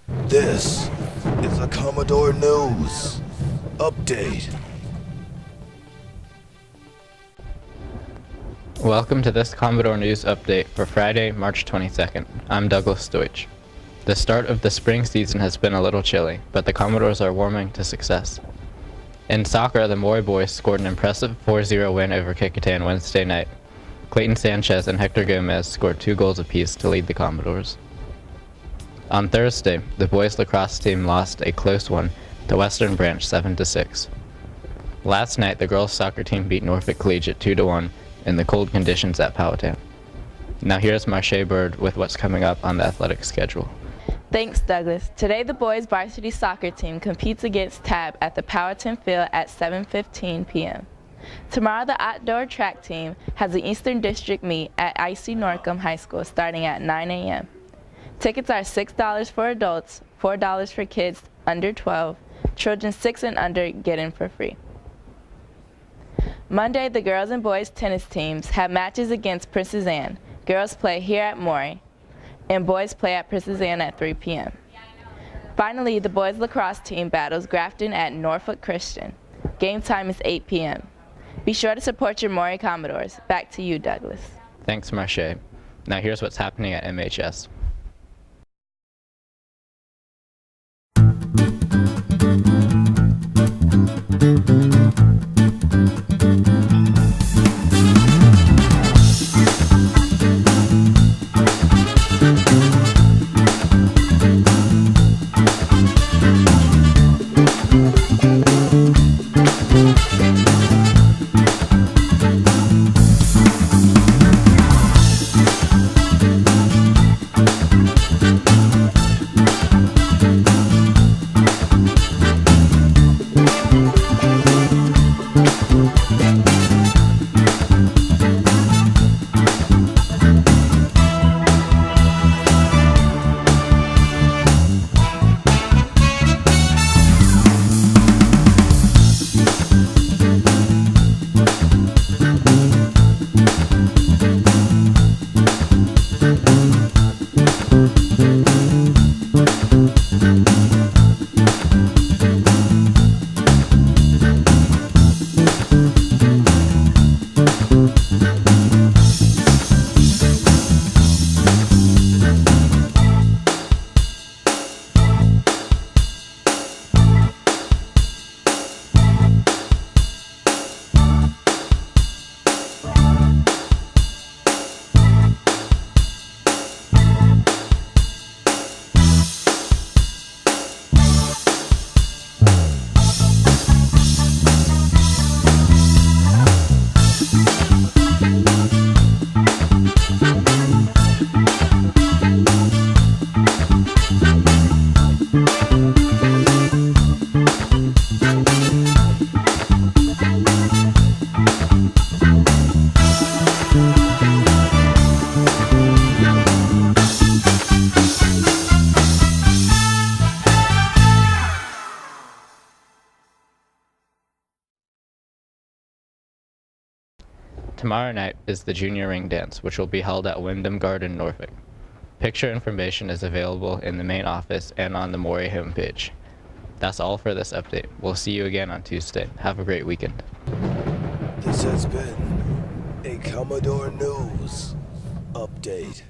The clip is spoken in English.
This is a Commodore News Update. Welcome to this Commodore News Update for Friday, March 22nd. I'm Douglas Deutsch. The start of the spring season has been a little chilly, but the Commodores are warming to success. In soccer, the Maury boys scored an impressive 4-0 win over Kecoughtan Wednesday night. Clayton Sanchez and Hector Gomez scored 2 goals apiece to lead the Commodores. On Thursday, the boys lacrosse team lost a close one to Western Branch 7-6. Last night, the girls soccer team beat Norfolk Collegiate 2-1 in the cold conditions at Powhatan. Now here's Marche Bird with what's coming up on the athletic schedule. Thanks, Douglas. Today, the boys' varsity soccer team competes against TAB at the Powhatan Field at 7:15 p.m. Tomorrow, the outdoor track team has the Eastern District meet at IC Norcom High School starting at 9 a.m. Tickets are $6 for adults, $4 for kids under 12. Children 6 and under get in for free. Monday, the girls and boys tennis teams have matches against Princess Anne. Girls play here at Maury, and boys play at Princess Anne at 3 p.m. Finally, the boys lacrosse team battles Grafton at Norfolk Christian. Game time is 8 p.m. Be sure to support your Maury Commodores. Back to you, Douglas. Thanks, Marche. Now here's what's happening at MHS. Tomorrow night is the Junior Ring Dance, which will be held at Wyndham Garden, Norfolk. Picture information is available in the main office and on the Maury homepage. That's all for this update. We'll see you again on Tuesday. Have a great weekend. This has been a Commodore News Update.